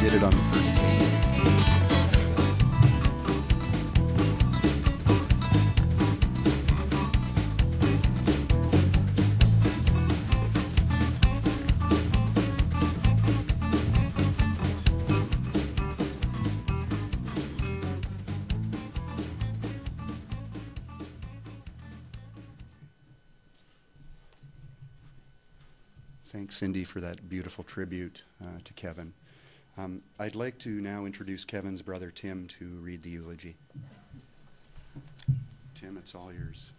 did it on the first take. Thanks, Cindy, for that beautiful tribute to Kevin. I'd like to now introduce Kevin's brother, Tim, to read the eulogy. Tim, it's all yours.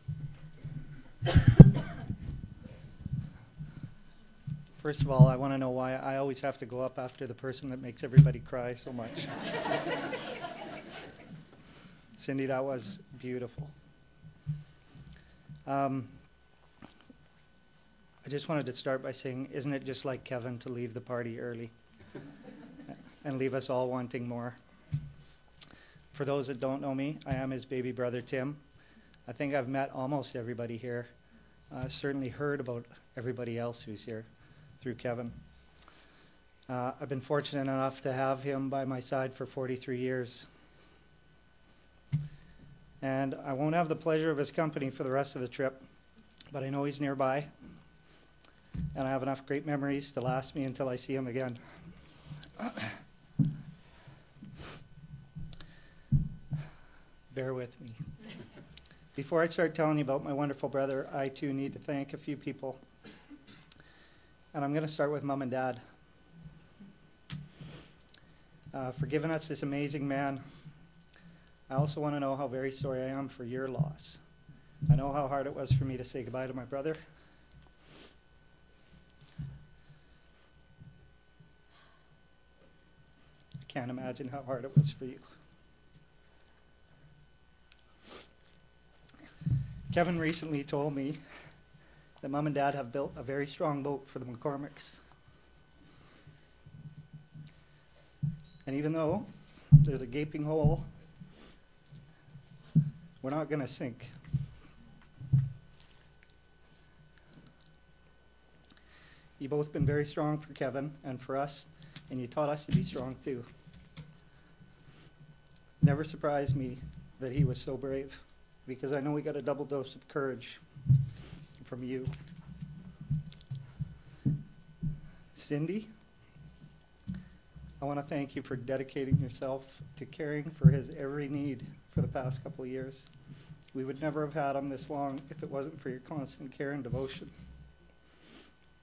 First of all, I want to know why I always have to go up after the person that makes everybody cry so much. Cindy, that was beautiful. I just wanted to start by saying, isn't it just like Kevin to leave the party early and leave us all wanting more? For those that don't know me, I am his baby brother, Tim. I think I've met almost everybody here. Certainly heard about everybody else who's here through Kevin. I've been fortunate enough to have him by my side for 43 years. And I won't have the pleasure of his company for the rest of the trip, but I know he's nearby. And I have enough great memories to last me until I see him again. Bear with me. Before I start telling you about my wonderful brother, I too need to thank a few people. And I'm going to start with Mom and Dad. For giving us this amazing man. I also want to know how very sorry I am for your loss. I know how hard it was for me to say goodbye to my brother. Can't imagine how hard it was for you. Kevin recently told me that Mom and Dad have built a very strong boat for the McCormicks. And even though there's a gaping hole, we're not going to sink. You've both been very strong for Kevin and for us, and you taught us to be strong too. Never surprised me that he was so brave, because I know we got a double dose of courage from you. Cindy, I want to thank you for dedicating yourself to caring for his every need for the past couple of years. We would never have had him this long if it wasn't for your constant care and devotion.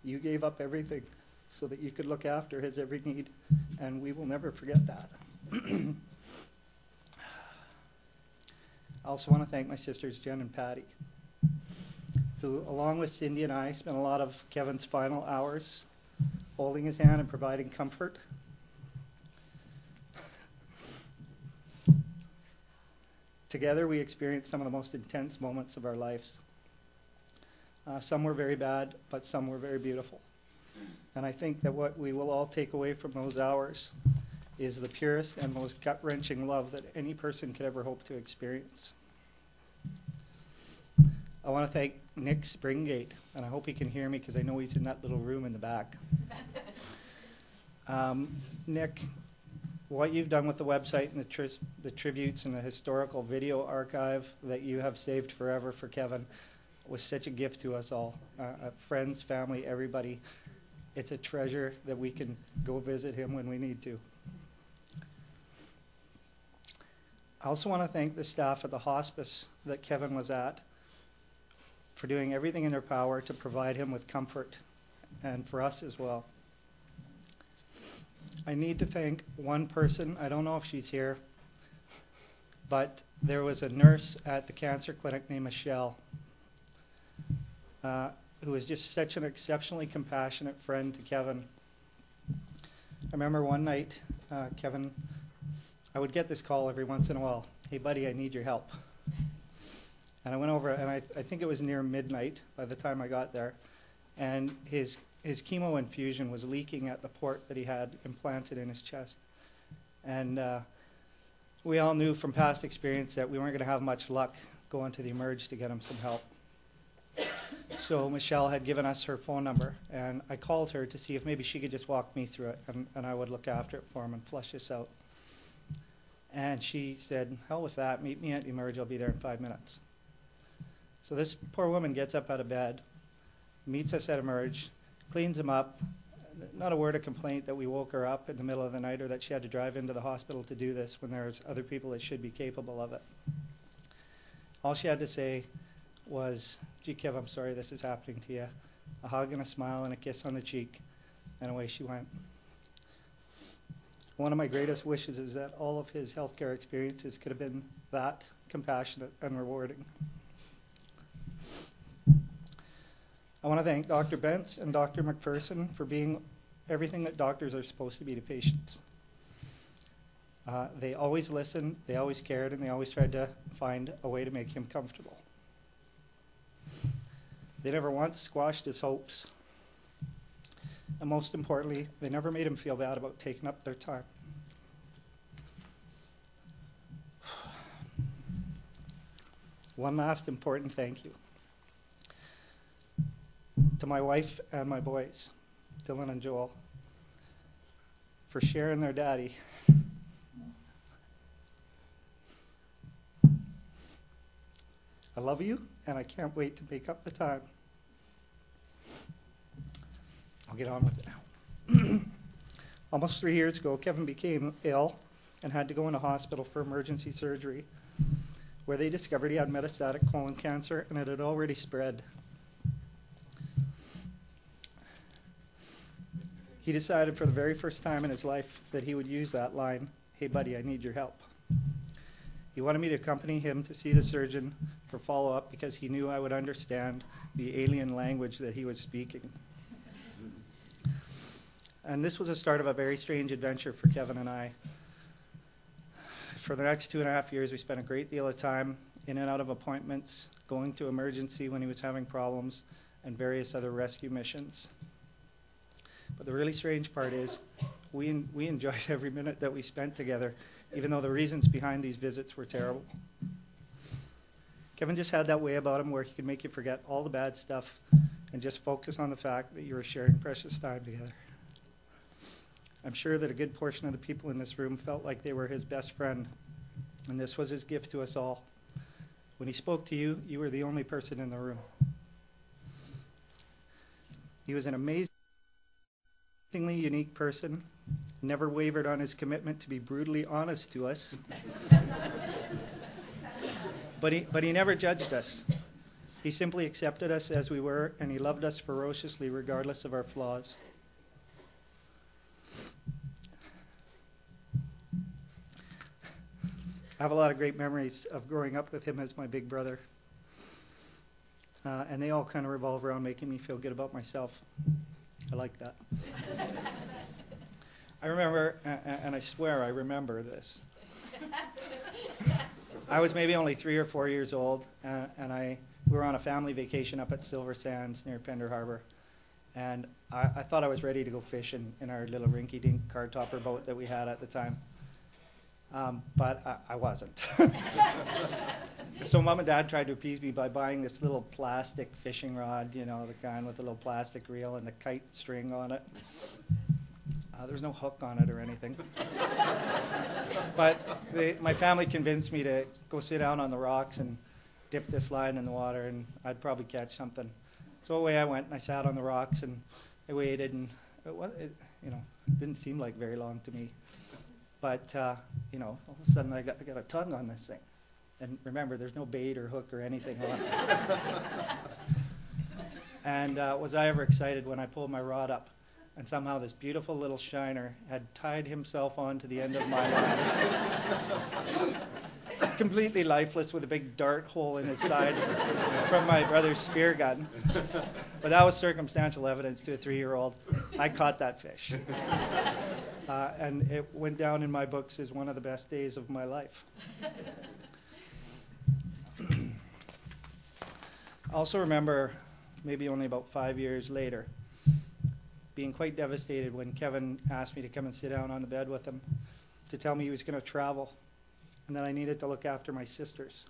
You gave up everything so that you could look after his every need, and we will never forget that. I also want to thank my sisters Jen and Patty, who, along with Cindy and I, spent a lot of Kevin's final hours holding his hand and providing comfort. Together, we experienced some of the most intense moments of our lives. Some were very bad, but some were very beautiful. And I think that what we will all take away from those hours is the purest and most gut-wrenching love that any person could ever hope to experience. I want to thank Nick Springgate, and I hope he can hear me because I know he's in that little room in the back. Nick, what you've done with the website and the tributes and the historical video archive that you have saved forever for Kevin was such a gift to us all, friends, family, everybody. It's a treasure that we can go visit him when we need to. I also want to thank the staff at the hospice that Kevin was at for doing everything in their power to provide him with comfort, and for us as well. I need to thank one person. I don't know if she's here, but there was a nurse at the cancer clinic named Michelle, who was just such an exceptionally compassionate friend to Kevin. I remember one night, Kevin, I would get this call every once in a while, "Hey buddy, I need your help." And I went over, and I think it was near midnight by the time I got there, and his chemo infusion was leaking at the port that he had implanted in his chest. And we all knew from past experience that we weren't going to have much luck going to the emerge to get him some help. So Michelle had given us her phone number, and I called her to see if maybe she could just walk me through it, and I would look after it for him and flush this out. And she said, hell with that, meet me at Emerge, I'll be there in 5 minutes. So this poor woman gets up out of bed, meets us at Emerge, cleans him up, not a word of complaint that we woke her up in the middle of the night or that she had to drive into the hospital to do this when there's other people that should be capable of it. All she had to say was, gee, Kev, I'm sorry this is happening to you. A hug and a smile and a kiss on the cheek, and away she went. One of my greatest wishes is that all of his healthcare experiences could have been that compassionate and rewarding. I want to thank Dr. Bentz and Dr. McPherson for being everything that doctors are supposed to be to patients. They always listened, they always cared, and they always tried to find a way to make him comfortable. They never once squashed his hopes. And most importantly, they never made him feel bad about taking up their time. One last important thank you to my wife and my boys, Dylan and Joel, for sharing their daddy. I love you, and I can't wait to make up the time. I'll get on with it now. Almost 3 years ago, Kevin became ill and had to go into hospital for emergency surgery, where they discovered he had metastatic colon cancer and it had already spread. He decided for the very first time in his life that he would use that line, "Hey buddy, I need your help." He wanted me to accompany him to see the surgeon for follow-up because he knew I would understand the alien language that he was speaking. And this was the start of a very strange adventure for Kevin and I. For the next 2.5 years, we spent a great deal of time in and out of appointments, going to emergency when he was having problems, and various other rescue missions. But the really strange part is we enjoyed every minute that we spent together, even though the reasons behind these visits were terrible. Kevin just had that way about him where he could make you forget all the bad stuff and just focus on the fact that you were sharing precious time together. I'm sure that a good portion of the people in this room felt like they were his best friend, and this was his gift to us all. When he spoke to you, you were the only person in the room. He was an amazingly unique person, never wavered on his commitment to be brutally honest to us. But he never judged us. He simply accepted us as we were, and he loved us ferociously regardless of our flaws. I have a lot of great memories of growing up with him as my big brother. And they all kind of revolve around making me feel good about myself. I like that. I remember, and I swear I remember this. I was maybe only 3 or 4 years old, and we were on a family vacation up at Silver Sands near Pender Harbor. And I thought I was ready to go fishing in our little rinky-dink card topper boat that we had at the time. But I wasn't. So Mom and Dad tried to appease me by buying this little plastic fishing rod, you know, the kind with a little plastic reel and the kite string on it. There's no hook on it or anything. But my family convinced me to go sit down on the rocks and dip this line in the water, and I'd probably catch something. So away I went, and I sat on the rocks, and I waited, and it didn't seem like very long to me. But, all of a sudden I got a tongue on this thing. And remember, there's no bait or hook or anything on it. And was I ever excited when I pulled my rod up, and somehow this beautiful little shiner had tied himself onto the end of my line. Completely lifeless with a big dart hole in his side from my brother's spear gun. But that was circumstantial evidence to a 3-year-old. I caught that fish. And it went down in my books as one of the best days of my life. I also remember, maybe only about 5 years later, being quite devastated when Kevin asked me to come and sit down on the bed with him to tell me he was going to travel and that I needed to look after my sisters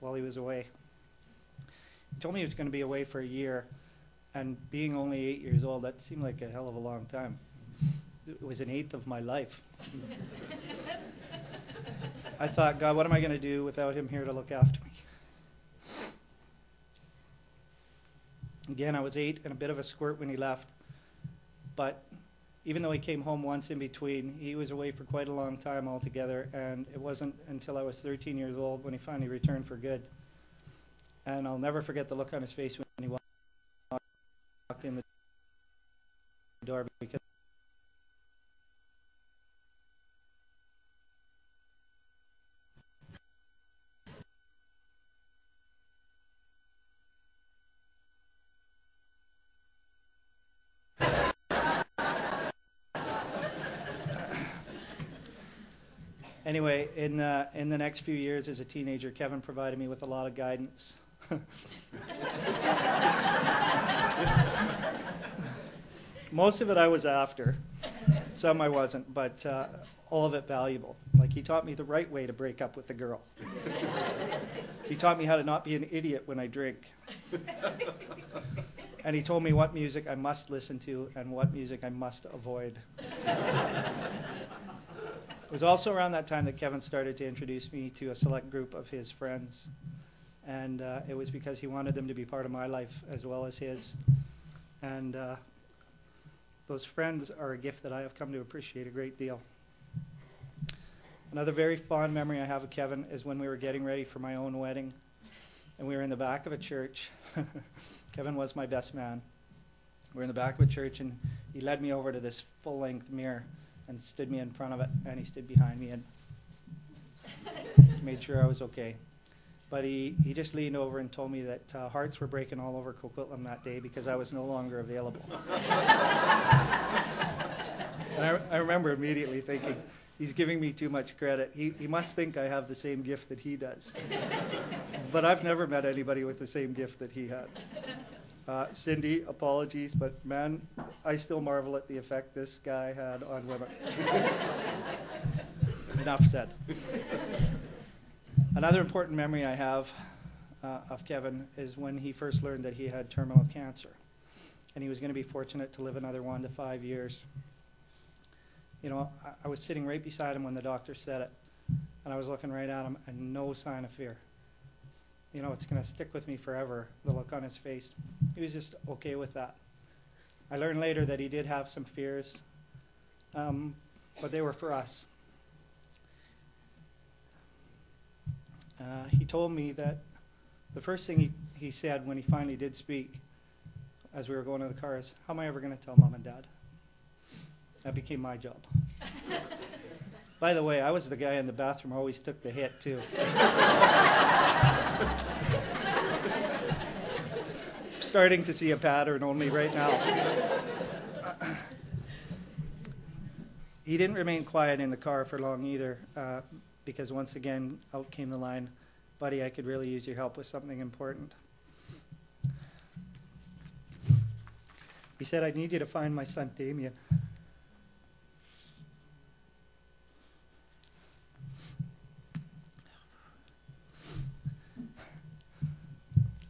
while he was away. He told me he was going to be away for a year, and being only 8 years old, that seemed like a hell of a long time. It was an eighth of my life. I thought, God, what am I going to do without him here to look after me? Again, I was 8 and a bit of a squirt when he left, but even though he came home once in between, he was away for quite a long time altogether, and it wasn't until I was 13 years old when he finally returned for good. And I'll never forget the look on his face when he walked in the door, because anyway, in the next few years as a teenager, Kevin provided me with a lot of guidance. Most of it I was after. Some I wasn't, but all of it valuable. Like, he taught me the right way to break up with a girl. He taught me how to not be an idiot when I drink. And he told me what music I must listen to and what music I must avoid. It was also around that time that Kevin started to introduce me to a select group of his friends. And it was because he wanted them to be part of my life as well as his. And those friends are a gift that I have come to appreciate a great deal. Another very fond memory I have of Kevin is when we were getting ready for my own wedding. And we were in the back of a church. Kevin was my best man. We were in the back of a church, and he led me over to this full-length mirror and stood me in front of it, and he stood behind me and made sure I was okay. But he just leaned over and told me that hearts were breaking all over Coquitlam that day because I was no longer available. And I remember immediately thinking, he's giving me too much credit. He must think I have the same gift that he does. But I've never met anybody with the same gift that he had. Cindy, apologies, but man, I still marvel at the effect this guy had on women. Enough said. Another important memory I have of Kevin is when he first learned that he had terminal cancer, and he was going to be fortunate to live another 1 to 5 years. You know, I was sitting right beside him when the doctor said it, and I was looking right at him, and no sign of fear. You know, it's going to stick with me forever, the look on his face. He was just okay with that. I learned later that he did have some fears, but they were for us. He told me that the first thing he said when he finally did speak, as we were going to the car, is, how am I ever going to tell Mom and Dad? That became my job. By the way, I was the guy in the bathroom who always took the hit, too. Starting to see a pattern only right now. He didn't remain quiet in the car for long either, because once again, out came the line, buddy, I could really use your help with something important. He said, I need you to find my son, Damien.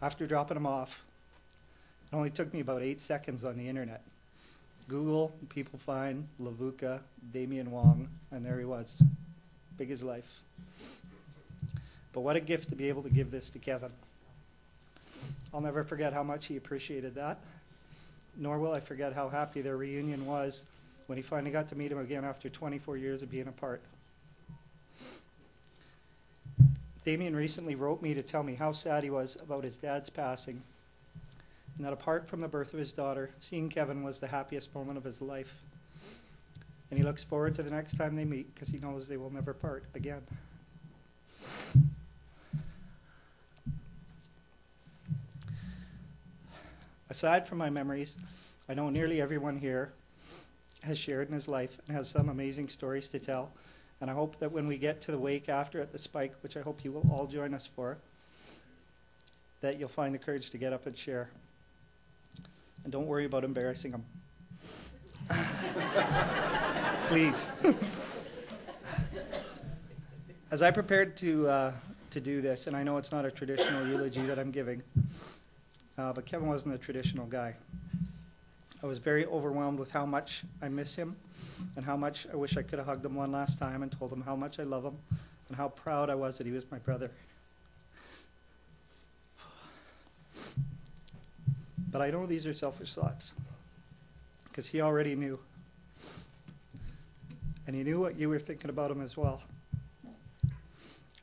After dropping him off, it only took me about 8 seconds on the internet. Google, people find, Lavuka, Damien Wong, and there he was. Big as life. But what a gift to be able to give this to Kevin. I'll never forget how much he appreciated that, nor will I forget how happy their reunion was when he finally got to meet him again after 24 years of being apart. Damien recently wrote me to tell me how sad he was about his dad's passing, and that apart from the birth of his daughter, seeing Kevin was the happiest moment of his life. And he looks forward to the next time they meet because he knows they will never part again. Aside from my memories, I know nearly everyone here has shared in his life and has some amazing stories to tell. And I hope that when we get to the wake after at the Spike, which I hope you will all join us for, that you'll find the courage to get up and share. And don't worry about embarrassing them. Please. As I prepared to do this, and I know it's not a traditional eulogy that I'm giving, but Kevin wasn't a traditional guy. I was very overwhelmed with how much I miss him and how much I wish I could have hugged him one last time and told him how much I love him and how proud I was that he was my brother. But I know these are selfish thoughts, because he already knew. And he knew what you were thinking about him as well.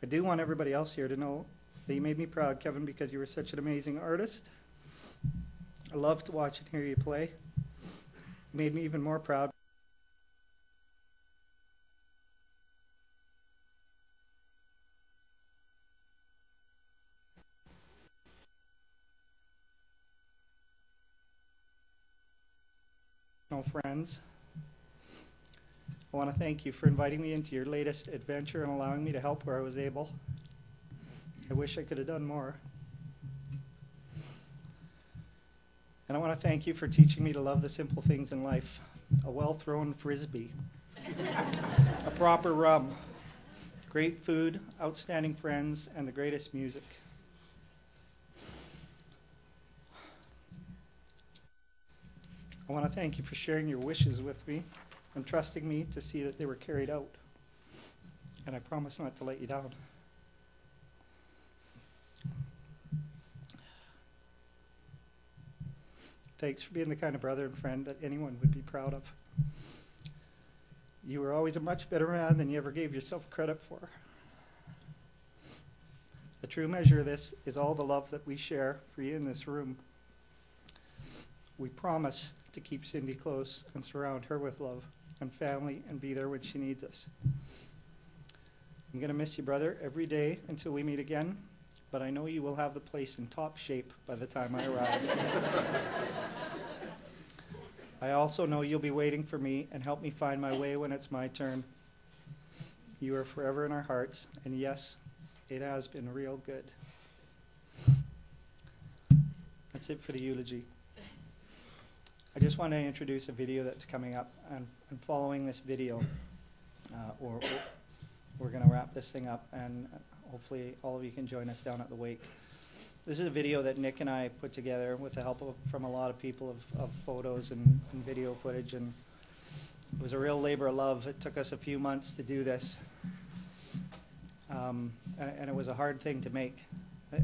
I do want everybody else here to know that you made me proud, Kevin, because you were such an amazing artist. I love to watch and hear you play. You made me even more proud. No friends. I want to thank you for inviting me into your latest adventure and allowing me to help where I was able. I wish I could have done more. And I want to thank you for teaching me to love the simple things in life. A well-thrown frisbee, a proper rum, great food, outstanding friends, and the greatest music. I want to thank you for sharing your wishes with me and trusting me to see that they were carried out. And I promise not to let you down. Thanks for being the kind of brother and friend that anyone would be proud of. You were always a much better man than you ever gave yourself credit for. The true measure of this is all the love that we share for you in this room. We promise to keep Cindy close and surround her with love and family and be there when she needs us. I'm going to miss you, brother, every day until we meet again, but I know you will have the place in top shape by the time I arrive. I also know you'll be waiting for me and help me find my way when it's my turn. You are forever in our hearts, and yes, it has been real good. That's it for the eulogy. I just want to introduce a video that's coming up, and following this video, we're going to wrap this thing up, and hopefully all of you can join us down at the wake. This is a video that Nick and I put together with the help from a lot of people of photos and video footage, and it was a real labor of love. It took us a few months to do this, and it was a hard thing to make,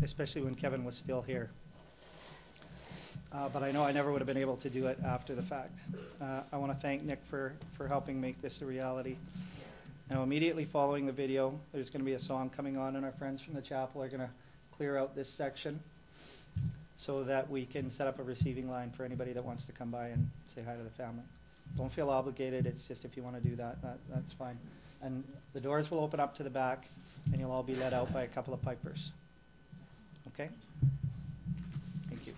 especially when Kevin was still here. But I know I never would have been able to do it after the fact. I want to thank Nick for helping make this a reality. Now, immediately following the video, there's going to be a song coming on, and our friends from the chapel are going to clear out this section so that we can set up a receiving line for anybody that wants to come by and say hi to the family. Don't feel obligated. It's just if you want to do that, that's fine. And the doors will open up to the back, and you'll all be led out by a couple of pipers. Okay? Thank you.